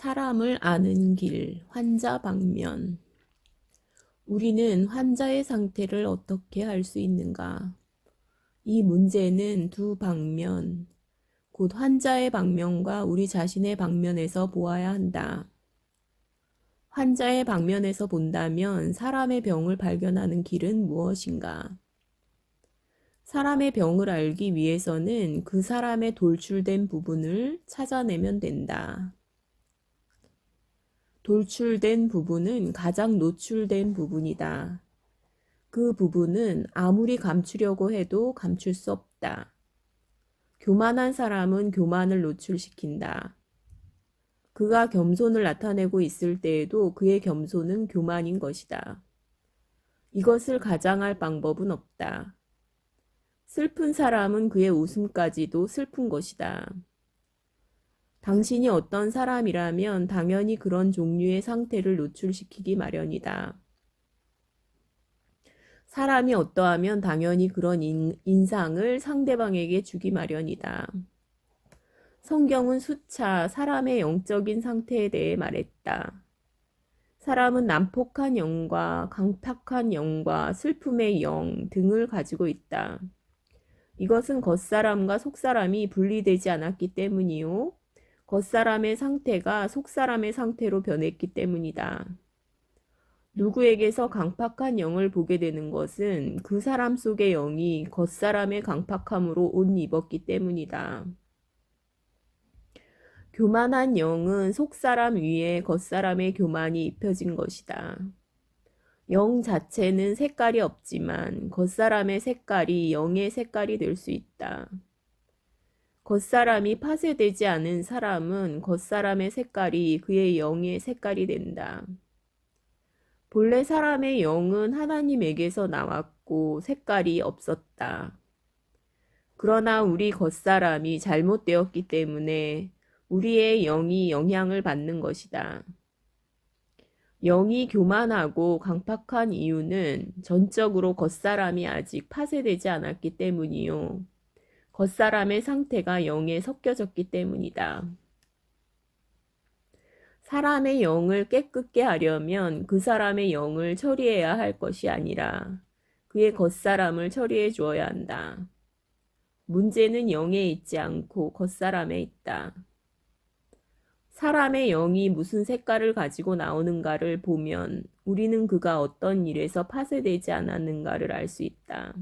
사람을 아는 길, 환자 방면. 우리는 환자의 상태를 어떻게 알 수 있는가? 이 문제는 두 방면, 곧 환자의 방면과 우리 자신의 방면에서 보아야 한다. 환자의 방면에서 본다면 사람의 병을 발견하는 길은 무엇인가? 사람의 병을 알기 위해서는 그 사람의 돌출된 부분을 찾아내면 된다. 돌출된 부분은 가장 노출된 부분이다. 그 부분은 아무리 감추려고 해도 감출 수 없다. 교만한 사람은 교만을 노출시킨다. 그가 겸손을 나타내고 있을 때에도 그의 겸손은 교만인 것이다. 이것을 가장할 방법은 없다. 슬픈 사람은 그의 웃음까지도 슬픈 것이다. 당신이 어떤 사람이라면 당연히 그런 종류의 상태를 노출시키기 마련이다. 사람이 어떠하면 당연히 그런 인상을 상대방에게 주기 마련이다. 성경은 수차 사람의 영적인 상태에 대해 말했다. 사람은 난폭한 영과 강팍한 영과 슬픔의 영 등을 가지고 있다. 이것은 겉사람과 속사람이 분리되지 않았기 때문이요. 겉사람의 상태가 속사람의 상태로 변했기 때문이다. 누구에게서 강팍한 영을 보게 되는 것은 그 사람 속의 영이 겉사람의 강팍함으로 옷 입었기 때문이다. 교만한 영은 속사람 위에 겉사람의 교만이 입혀진 것이다. 영 자체는 색깔이 없지만 겉사람의 색깔이 영의 색깔이 될 수 있다. 겉사람이 파쇄되지 않은 사람은 겉사람의 색깔이 그의 영의 색깔이 된다. 본래 사람의 영은 하나님에게서 나왔고 색깔이 없었다. 그러나 우리 겉사람이 잘못되었기 때문에 우리의 영이 영향을 받는 것이다. 영이 교만하고 강팍한 이유는 전적으로 겉사람이 아직 파쇄되지 않았기 때문이요. 겉사람의 상태가 영에 섞여졌기 때문이다. 사람의 영을 깨끗게 하려면 그 사람의 영을 처리해야 할 것이 아니라 그의 겉사람을 처리해 주어야 한다. 문제는 영에 있지 않고 겉사람에 있다. 사람의 영이 무슨 색깔을 가지고 나오는가를 보면 우리는 그가 어떤 일에서 파쇄되지 않았는가를 알 수 있다.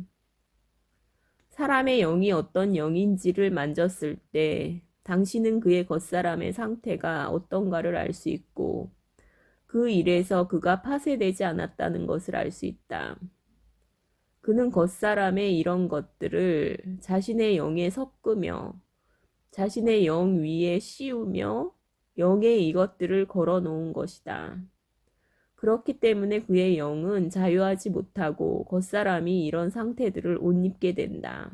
사람의 영이 어떤 영인지를 만졌을 때 당신은 그의 겉사람의 상태가 어떤가를 알 수 있고 그 일에서 그가 파쇄되지 않았다는 것을 알 수 있다. 그는 겉사람의 이런 것들을 자신의 영에 섞으며 자신의 영 위에 씌우며 영에 이것들을 걸어 놓은 것이다. 그렇기 때문에 그의 영은 자유하지 못하고 겉사람이 이런 상태들을 옷 입게 된다.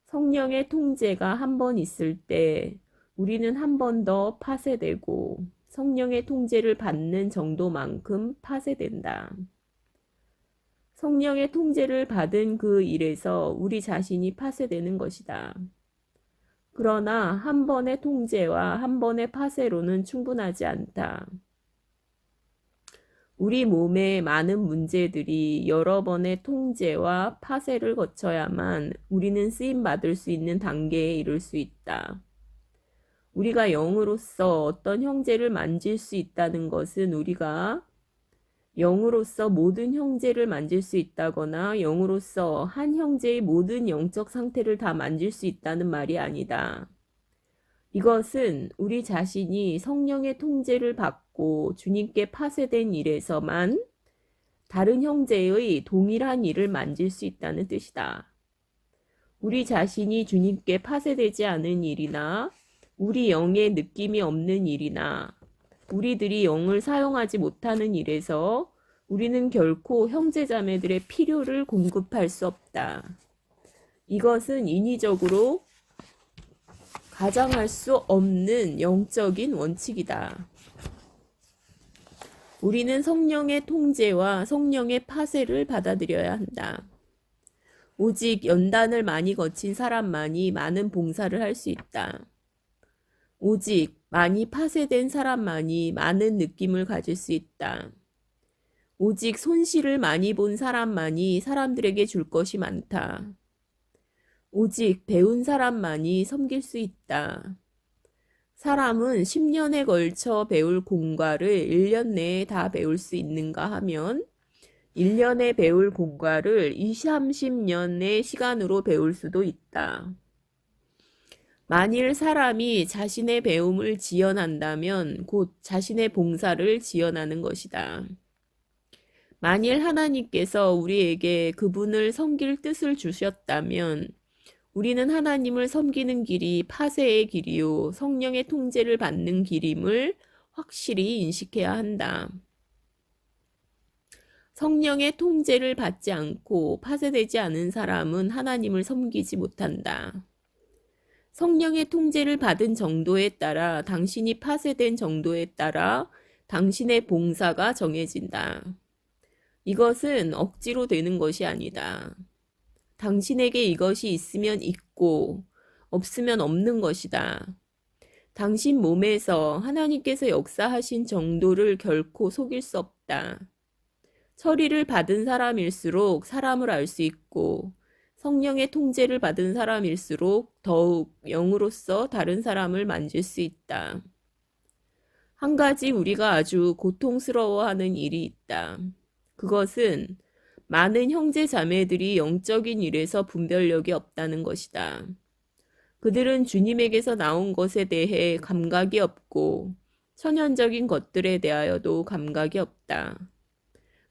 성령의 통제가 한 번 있을 때 우리는 한 번 더 파쇄되고 성령의 통제를 받는 정도만큼 파쇄된다. 성령의 통제를 받은 그 일에서 우리 자신이 파쇄되는 것이다. 그러나 한 번의 통제와 한 번의 파쇄로는 충분하지 않다. 우리 몸의 많은 문제들이 여러 번의 통제와 파쇄를 거쳐야만 우리는 쓰임받을 수 있는 단계에 이를 수 있다. 우리가 영으로서 어떤 형제를 만질 수 있다는 것은 우리가 영으로서 모든 형제를 만질 수 있다거나 영으로서 한 형제의 모든 영적 상태를 다 만질 수 있다는 말이 아니다. 이것은 우리 자신이 성령의 통제를 받고 주님께 파쇄된 일에서만 다른 형제의 동일한 일을 만질 수 있다는 뜻이다. 우리 자신이 주님께 파쇄되지 않은 일이나 우리 영에 느낌이 없는 일이나 우리들이 영을 사용하지 못하는 일에서 우리는 결코 형제자매들의 필요를 공급할 수 없다. 이것은 인위적으로 가장할 수 없는 영적인 원칙이다. 우리는 성령의 통제와 성령의 파쇄를 받아들여야 한다. 오직 연단을 많이 거친 사람만이 많은 봉사를 할 수 있다. 오직 많이 파쇄된 사람만이 많은 느낌을 가질 수 있다. 오직 손실을 많이 본 사람만이 사람들에게 줄 것이 많다. 오직 배운 사람만이 섬길 수 있다. 사람은 10년에 걸쳐 배울 공과를 1년 내에 다 배울 수 있는가 하면 1년에 배울 공과를 20, 30년의 시간으로 배울 수도 있다. 만일 사람이 자신의 배움을 지연한다면 곧 자신의 봉사를 지연하는 것이다. 만일 하나님께서 우리에게 그분을 섬길 뜻을 주셨다면 우리는 하나님을 섬기는 길이 파쇄의 길이요 성령의 통제를 받는 길임을 확실히 인식해야 한다. 성령의 통제를 받지 않고 파쇄되지 않은 사람은 하나님을 섬기지 못한다. 성령의 통제를 받은 정도에 따라 당신이 파쇄된 정도에 따라 당신의 봉사가 정해진다. 이것은 억지로 되는 것이 아니다. 당신에게 이것이 있으면 있고 없으면 없는 것이다. 당신 몸에서 하나님께서 역사하신 정도를 결코 속일 수 없다. 처리를 받은 사람일수록 사람을 알 수 있고 성령의 통제를 받은 사람일수록 더욱 영으로서 다른 사람을 만질 수 있다. 한 가지 우리가 아주 고통스러워하는 일이 있다. 그것은 많은 형제 자매들이 영적인 일에서 분별력이 없다는 것이다. 그들은 주님에게서 나온 것에 대해 감각이 없고 천연적인 것들에 대하여도 감각이 없다.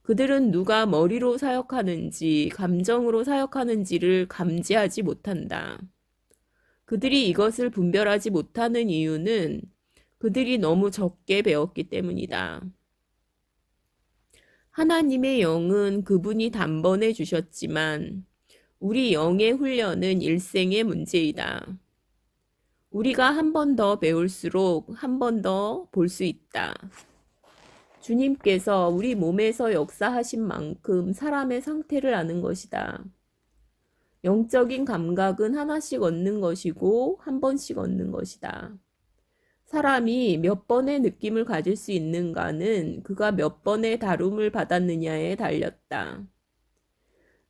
그들은 누가 머리로 사역하는지 감정으로 사역하는지를 감지하지 못한다. 그들이 이것을 분별하지 못하는 이유는 그들이 너무 적게 배웠기 때문이다. 하나님의 영은 그분이 단번에 주셨지만 우리 영의 훈련은 일생의 문제이다. 우리가 한 번 더 배울수록 한 번 더 볼 수 있다. 주님께서 우리 몸에서 역사하신 만큼 사람의 상태를 아는 것이다. 영적인 감각은 하나씩 얻는 것이고 한 번씩 얻는 것이다. 사람이 몇 번의 느낌을 가질 수 있는가는 그가 몇 번의 다룸을 받았느냐에 달렸다.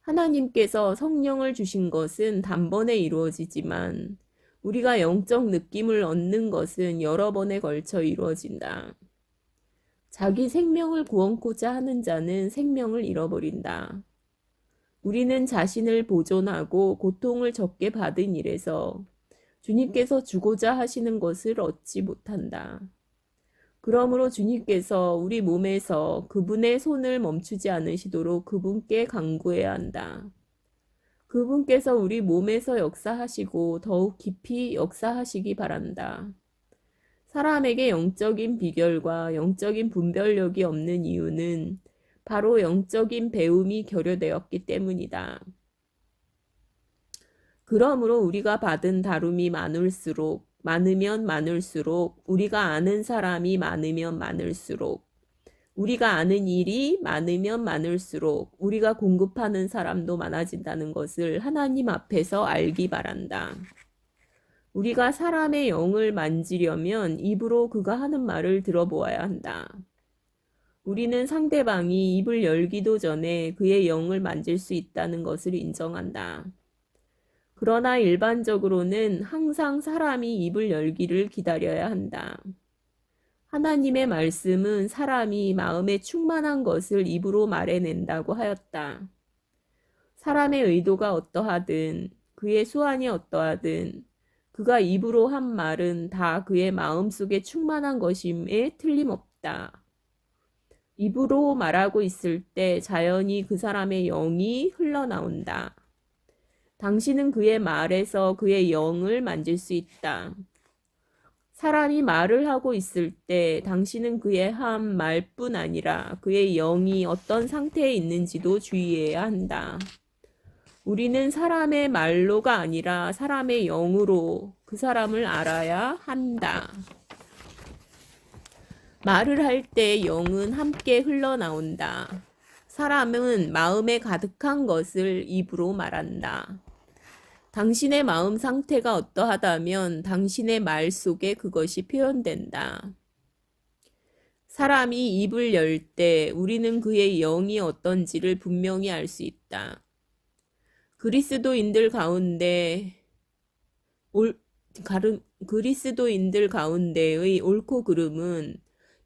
하나님께서 성령을 주신 것은 단번에 이루어지지만 우리가 영적 느낌을 얻는 것은 여러 번에 걸쳐 이루어진다. 자기 생명을 구원코자 하는 자는 생명을 잃어버린다. 우리는 자신을 보존하고 고통을 적게 받은 일에서 주님께서 주고자 하시는 것을 얻지 못한다. 그러므로 주님께서 우리 몸에서 그분의 손을 멈추지 않으시도록 그분께 간구해야 한다. 그분께서 우리 몸에서 역사하시고 더욱 깊이 역사하시기 바란다. 사람에게 영적인 비결과 영적인 분별력이 없는 이유는 바로 영적인 배움이 결여되었기 때문이다. 그러므로 우리가 받은 다룸이 많으면 많을수록 우리가 아는 사람이 많으면 많을수록 우리가 아는 일이 많으면 많을수록 우리가 공급하는 사람도 많아진다는 것을 하나님 앞에서 알기 바란다. 우리가 사람의 영을 만지려면 입으로 그가 하는 말을 들어보아야 한다. 우리는 상대방이 입을 열기도 전에 그의 영을 만질 수 있다는 것을 인정한다. 그러나 일반적으로는 항상 사람이 입을 열기를 기다려야 한다. 하나님의 말씀은 사람이 마음에 충만한 것을 입으로 말해낸다고 하였다. 사람의 의도가 어떠하든 그의 수완이 어떠하든 그가 입으로 한 말은 다 그의 마음속에 충만한 것임에 틀림없다. 입으로 말하고 있을 때 자연히 그 사람의 영이 흘러나온다. 당신은 그의 말에서 그의 영을 만질 수 있다. 사람이 말을 하고 있을 때 당신은 그의 한 말뿐 아니라 그의 영이 어떤 상태에 있는지도 주의해야 한다. 우리는 사람의 말로가 아니라 사람의 영으로 그 사람을 알아야 한다. 말을 할 때 영은 함께 당신의 마음 상태가 어떠하다면 당신의 말 속에 그것이 표현된다. 사람이 입을 열 때 우리는 그의 영이 어떤지를 분명히 알 수 있다. 그리스도인들 가운데의 옳고 그름은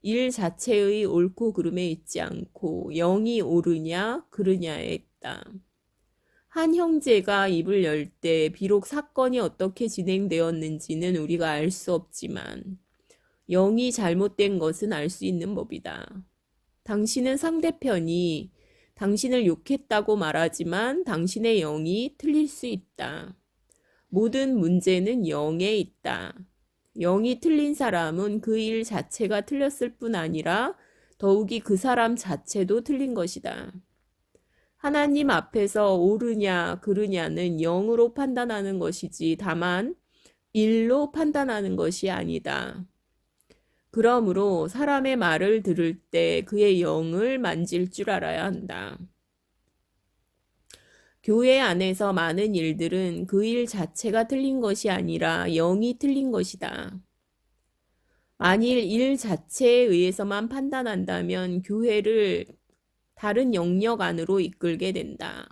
일 자체의 옳고 그름에 있지 않고 영이 옳으냐 그르냐에 있다. 한 형제가 입을 열 때 비록 사건이 어떻게 진행되었는지는 우리가 알 수 없지만 영이 잘못된 것은 알 수 있는 법이다. 당신은 상대편이 당신을 욕했다고 말하지만 당신의 영이 틀릴 수 있다. 모든 문제는 영에 있다. 영이 틀린 사람은 그 일 자체가 틀렸을 뿐 아니라 더욱이 그 사람 자체도 틀린 것이다. 하나님 앞에서 옳으냐 그르냐는 영으로 판단하는 것이지 다만 일로 판단하는 것이 아니다. 그러므로 사람의 말을 들을 때 그의 영을 만질 줄 알아야 한다. 교회 안에서 많은 일들은 그 일 자체가 틀린 것이 아니라 영이 틀린 것이다. 만일 일 자체에 의해서만 판단한다면 교회를 다른 영역 안으로 이끌게 된다.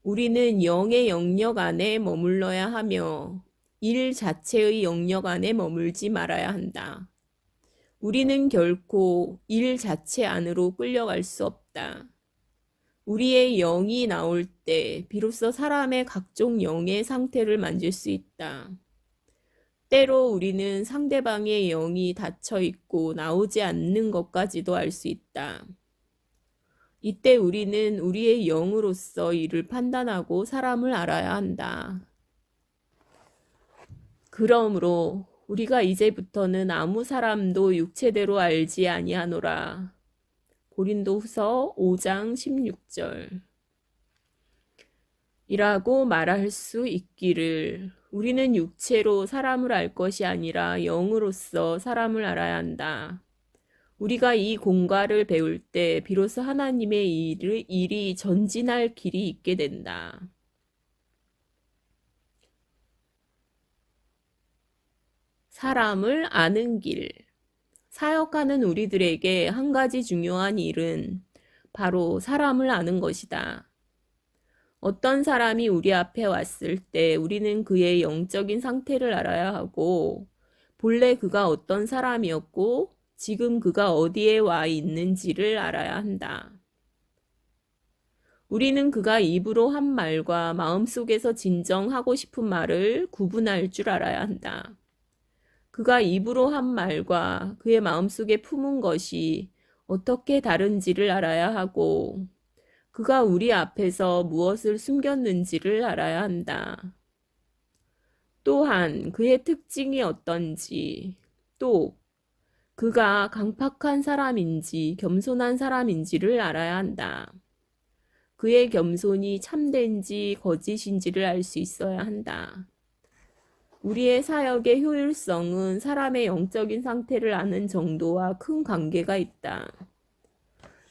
우리는 영의 영역 안에 머물러야 하며 일 자체의 영역 안에 머물지 말아야 한다. 우리는 결코 일 자체 안으로 끌려갈 수 없다. 우리의 영이 나올 때 비로소 사람의 각종 영의 상태를 만질 수 있다. 때로 우리는 상대방의 영이 닫혀 있고 나오지 않는 것까지도 알 수 있다. 이때 우리는 우리의 영으로서 이를 판단하고 사람을 알아야 한다. 그러므로 우리가 이제부터는 아무 사람도 육체대로 알지 아니하노라. 고린도후서 5장 16절 이라고 말할 수 있기를 우리는 육체로 사람을 알 것이 아니라 영으로서 사람을 알아야 한다. 우리가 이 공과를 배울 때 비로소 하나님의 일이 전진할 길이 있게 된다. 사람을 아는 길. 사역하는 우리들에게 한 가지 중요한 일은 바로 사람을 아는 것이다. 어떤 사람이 우리 앞에 왔을 때 우리는 그의 영적인 상태를 알아야 하고 본래 그가 어떤 사람이었고 지금 그가 어디에 와 있는지를 알아야 한다. 우리는 그가 입으로 한 말과 마음속에서 진정하고 싶은 말을 구분할 줄 알아야 한다. 그가 입으로 한 말과 그의 마음속에 품은 것이 어떻게 다른지를 알아야 하고 그가 우리 앞에서 무엇을 숨겼는지를 알아야 한다. 또한 그의 특징이 어떤지, 또 그가 강팍한 사람인지 겸손한 사람인지를 알아야 한다. 그의 겸손이 참된지 거짓인지를 알 수 있어야 한다. 우리의 사역의 효율성은 사람의 영적인 상태를 아는 정도와 큰 관계가 있다.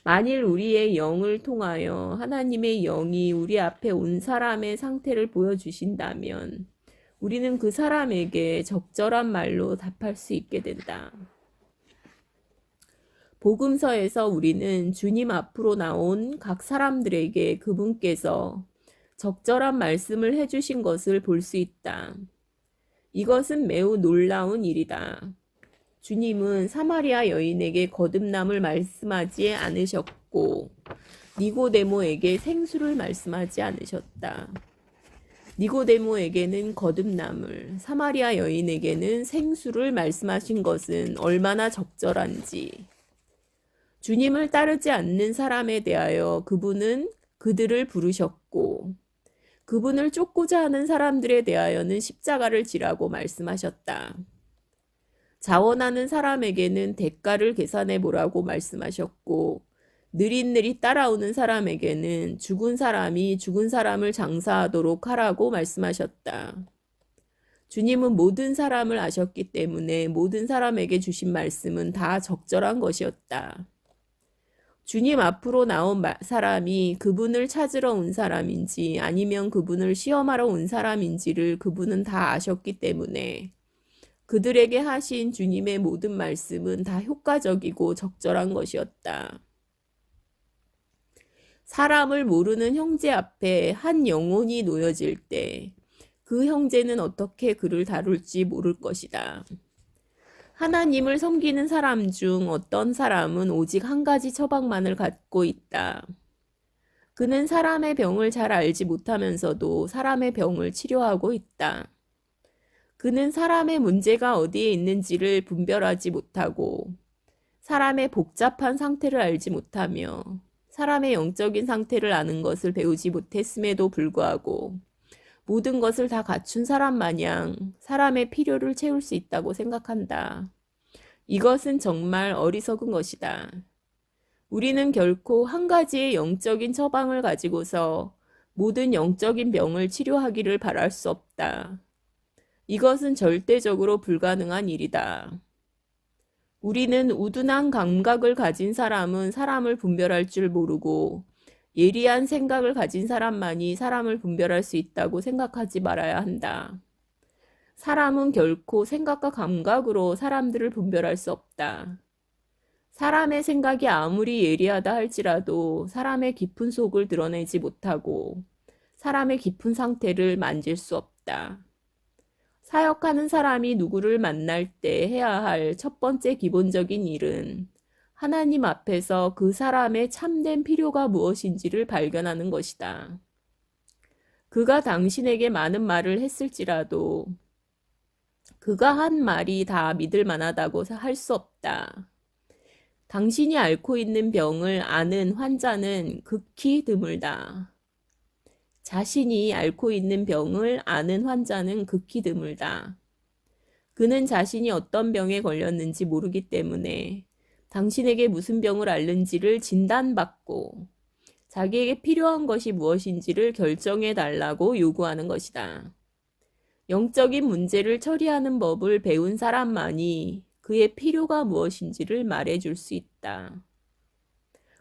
만일 우리의 영을 통하여 하나님의 영이 우리 앞에 온 사람의 상태를 보여주신다면 우리는 그 사람에게 적절한 말로 답할 수 있게 된다. 복음서에서 우리는 주님 앞으로 나온 각 사람들에게 그분께서 적절한 말씀을 해주신 것을 볼 수 있다. 이것은 매우 놀라운 일이다. 주님은 사마리아 여인에게 거듭남을 말씀하지 않으셨고 니고데모에게 생수를 말씀하지 않으셨다. 니고데모에게는 거듭남을, 사마리아 여인에게는 생수를 말씀하신 것은 얼마나 적절한지. 주님을 따르지 않는 사람에 대하여 그분은 그들을 부르셨고 그분을 쫓고자 하는 사람들에 대하여는 십자가를 지라고 말씀하셨다. 자원하는 사람에게는 대가를 계산해 보라고 말씀하셨고 느릿느릿 따라오는 사람에게는 죽은 사람이 죽은 사람을 장사하도록 하라고 말씀하셨다. 주님은 모든 사람을 아셨기 때문에 모든 사람에게 주신 말씀은 다 적절한 것이었다. 주님 앞으로 나온 사람이 그분을 찾으러 온 사람인지 아니면 그분을 시험하러 온 사람인지를 그분은 다 아셨기 때문에 그들에게 하신 주님의 모든 말씀은 다 효과적이고 적절한 것이었다. 사람을 모르는 형제 앞에 한 영혼이 놓여질 때 그 형제는 어떻게 그를 다룰지 모를 것이다. 하나님을 섬기는 사람 중 어떤 사람은 오직 한 가지 처방만을 갖고 있다. 그는 사람의 병을 잘 알지 못하면서도 사람의 병을 치료하고 있다. 그는 사람의 문제가 어디에 있는지를 분별하지 못하고 사람의 복잡한 상태를 알지 못하며 사람의 영적인 상태를 아는 것을 배우지 못했음에도 불구하고 모든 것을 다 갖춘 사람 마냥 사람의 필요를 채울 수 있다고 생각한다. 이것은 정말 어리석은 것이다. 우리는 결코 한 가지의 영적인 처방을 가지고서 모든 영적인 병을 치료하기를 바랄 수 없다. 이것은 절대적으로 불가능한 일이다. 우리는 우둔한 감각을 가진 사람은 사람을 분별할 줄 모르고 예리한 생각을 가진 사람만이 사람을 분별할 수 있다고 생각하지 말아야 한다. 사람은 결코 생각과 감각으로 사람들을 분별할 수 없다. 사람의 생각이 아무리 예리하다 할지라도 사람의 깊은 속을 드러내지 못하고 사람의 깊은 상태를 만질 수 없다. 사역하는 사람이 누구를 만날 때 해야 할 첫 번째 기본적인 일은 하나님 앞에서 그 사람의 참된 필요가 무엇인지를 발견하는 것이다. 그가 당신에게 많은 말을 했을지라도 그가 한 말이 다 믿을 만하다고 할 수 없다. 당신이 앓고 있는 병을 아는 환자는 극히 드물다. 자신이 앓고 있는 병을 아는 환자는 극히 드물다. 그는 자신이 어떤 병에 걸렸는지 모르기 때문에 당신에게 무슨 병을 앓는지를 진단받고 자기에게 필요한 것이 무엇인지를 결정해 달라고 요구하는 것이다. 영적인 문제를 처리하는 법을 배운 사람만이 그의 필요가 무엇인지를 말해줄 수 있다.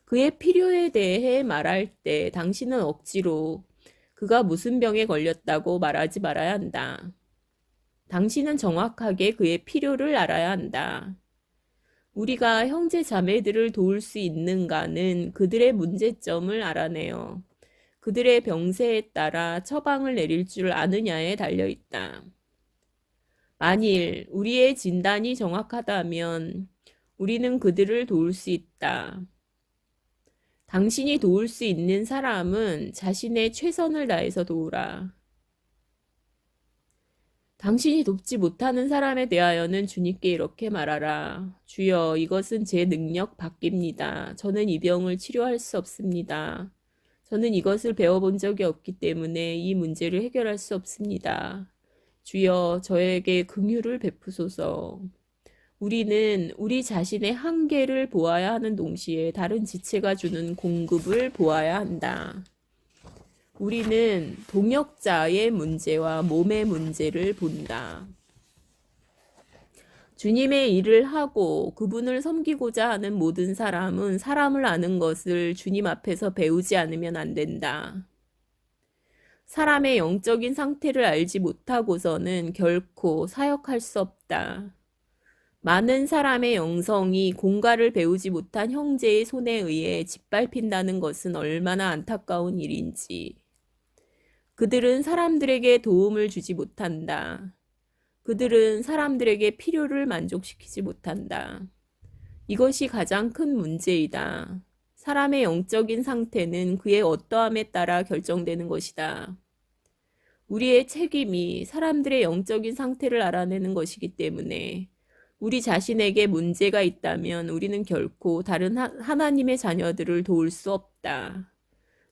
그의 필요에 대해 말할 때 당신은 억지로 그가 무슨 병에 걸렸다고 말하지 말아야 한다. 당신은 정확하게 그의 필요를 알아야 한다. 우리가 형제 자매들을 도울 수 있는가는 그들의 문제점을 알아내어 그들의 병세에 따라 처방을 내릴 줄 아느냐에 달려있다. 만일 우리의 진단이 정확하다면 우리는 그들을 도울 수 있다. 당신이 도울 수 있는 사람은 자신의 최선을 다해서 도우라. 당신이 돕지 못하는 사람에 대하여는 주님께 이렇게 말하라. 주여, 이것은 제 능력 밖입니다. 저는 이 병을 치료할 수 없습니다. 저는 이것을 배워본 적이 없기 때문에 이 문제를 해결할 수 없습니다. 주여, 저에게 긍휼을 베푸소서. 우리는 우리 자신의 한계를 보아야 하는 동시에 다른 지체가 주는 공급을 보아야 한다. 우리는 동역자의 문제와 몸의 문제를 본다. 주님의 일을 하고 그분을 섬기고자 하는 모든 사람은 사람을 아는 것을 주님 앞에서 배우지 않으면 안 된다. 사람의 영적인 상태를 알지 못하고서는 결코 사역할 수 없다. 많은 사람의 영성이 공갈을 배우지 못한 형제의 손에 의해 짓밟힌다는 것은 얼마나 안타까운 일인지. 그들은 사람들에게 도움을 주지 못한다. 그들은 사람들에게 필요를 만족시키지 못한다. 이것이 가장 큰 문제이다. 사람의 영적인 상태는 그의 어떠함에 따라 결정되는 것이다. 우리의 책임이 사람들의 영적인 상태를 알아내는 것이기 때문에 우리 자신에게 문제가 있다면 우리는 결코 다른 하나님의 자녀들을 도울 수 없다.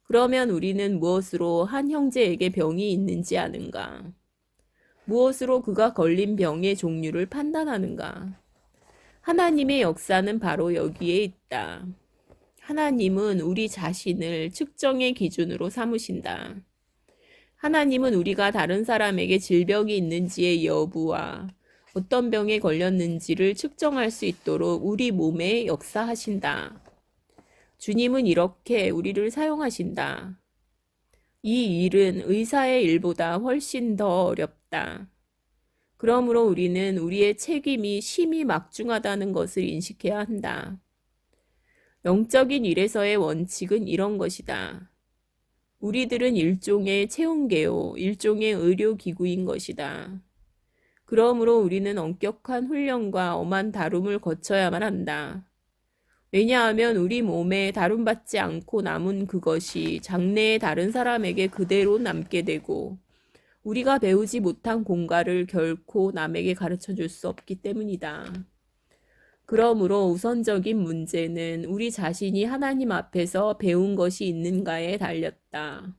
그러면 우리는 무엇으로 한 형제에게 병이 있는지 아는가? 무엇으로 그가 걸린 병의 종류를 판단하는가? 하나님의 역사는 바로 여기에 있다. 하나님은 우리 자신을 측정의 기준으로 삼으신다. 하나님은 우리가 다른 사람에게 질병이 있는지의 여부와 어떤 병에 걸렸는지를 측정할 수 있도록 우리 몸에 역사하신다. 주님은 이렇게 우리를 사용하신다. 이 일은 의사의 일보다 훨씬 더 어렵다. 그러므로 우리는 우리의 책임이 심히 막중하다는 것을 인식해야 한다. 영적인 일에서의 원칙은 이런 것이다. 우리들은 일종의 채용계요, 일종의 의료기구인 것이다. 그러므로 우리는 엄격한 훈련과 엄한 다룸을 거쳐야만 한다. 왜냐하면 우리 몸에 다룸받지 않고 남은 그것이 장래의 다른 사람에게 그대로 남게 되고 우리가 배우지 못한 공과를 결코 남에게 가르쳐 줄 수 없기 때문이다. 그러므로 우선적인 문제는 우리 자신이 하나님 앞에서 배운 것이 있는가에 달렸다.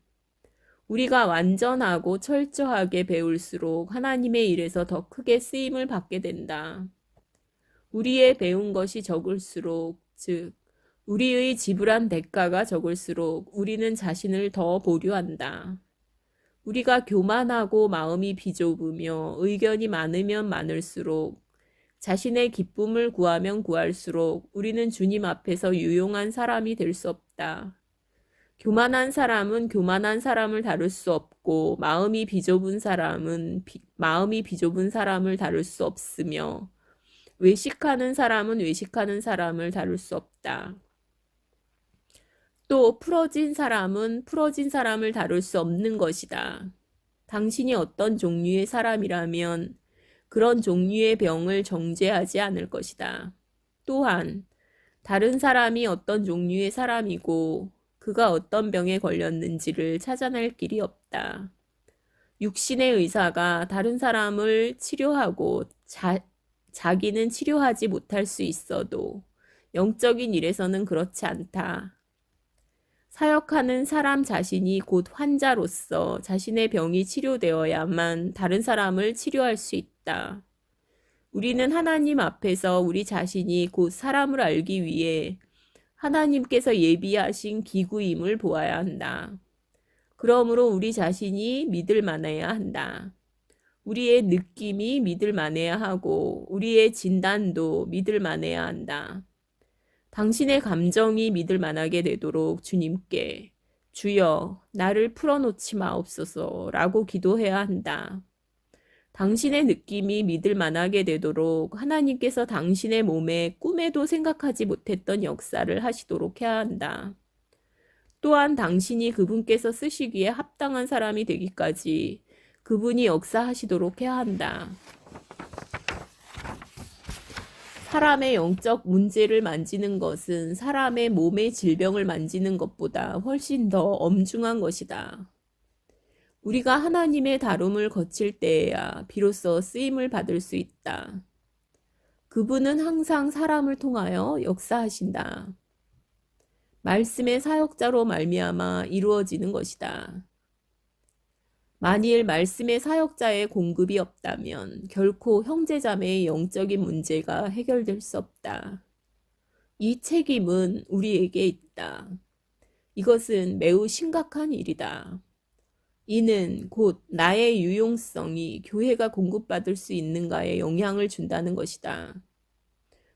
우리가 완전하고 철저하게 배울수록 하나님의 일에서 더 크게 쓰임을 받게 된다. 우리의 배운 것이 적을수록, 즉, 우리의 지불한 대가가 적을수록 우리는 자신을 더 보류한다. 우리가 교만하고 마음이 비좁으며 의견이 많으면 많을수록 자신의 기쁨을 구하면 구할수록 우리는 주님 앞에서 유용한 사람이 될 수 없다. 교만한 사람은 교만한 사람을 다룰 수 없고 마음이 비좁은 사람은 마음이 비좁은 사람을 다룰 수 없으며 외식하는 사람은 외식하는 사람을 다룰 수 없다. 또 풀어진 사람은 풀어진 사람을 다룰 수 없는 것이다. 당신이 어떤 종류의 사람이라면 그런 종류의 병을 정죄하지 않을 것이다. 또한 다른 사람이 어떤 종류의 사람이고 그가 어떤 병에 걸렸는지를 찾아낼 길이 없다. 육신의 의사가 다른 사람을 치료하고 자기는 치료하지 못할 수 있어도 영적인 일에서는 그렇지 않다. 사역하는 사람 자신이 곧 환자로서 자신의 병이 치료되어야만 다른 사람을 치료할 수 있다. 우리는 하나님 앞에서 우리 자신이 곧 사람을 알기 위해 하나님께서 예비하신 기구임을 보아야 한다. 그러므로 우리 자신이 믿을 만해야 한다. 우리의 느낌이 믿을 만해야 하고 우리의 진단도 믿을 만해야 한다. 당신의 감정이 믿을 만하게 되도록 주님께 주여 나를 풀어놓지 마옵소서 라고 기도해야 한다. 당신의 느낌이 믿을 만하게 되도록 하나님께서 당신의 몸에 꿈에도 생각하지 못했던 역사를 하시도록 해야 한다. 또한 당신이 그분께서 쓰시기에 합당한 사람이 되기까지 그분이 역사하시도록 해야 한다. 사람의 영적 문제를 만지는 것은 사람의 몸의 질병을 만지는 것보다 훨씬 더 엄중한 것이다. 우리가 하나님의 다룸을 거칠 때에야 비로소 쓰임을 받을 수 있다. 그분은 항상 사람을 통하여 역사하신다. 말씀의 사역자로 말미암아 이루어지는 것이다. 만일 말씀의 사역자의 공급이 없다면 결코 형제자매의 영적인 문제가 해결될 수 없다. 이 책임은 우리에게 있다. 이것은 매우 심각한 일이다. 이는 곧 나의 유용성이 교회가 공급받을 수 있는가에 영향을 준다는 것이다.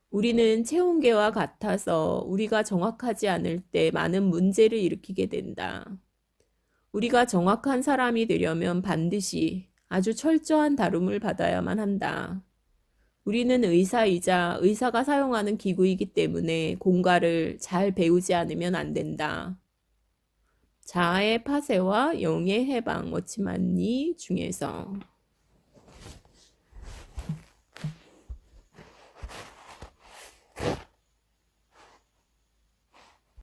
우리는 체온계와 같아서 우리가 정확하지 않을 때 많은 문제를 일으키게 된다. 우리가 정확한 사람이 되려면 반드시 아주 철저한 다룸을 받아야만 한다. 우리는 의사이자 의사가 사용하는 기구이기 때문에 공과를 잘 배우지 않으면 안 된다. 자아의 파쇄와 영의 해방 워치만니 중에서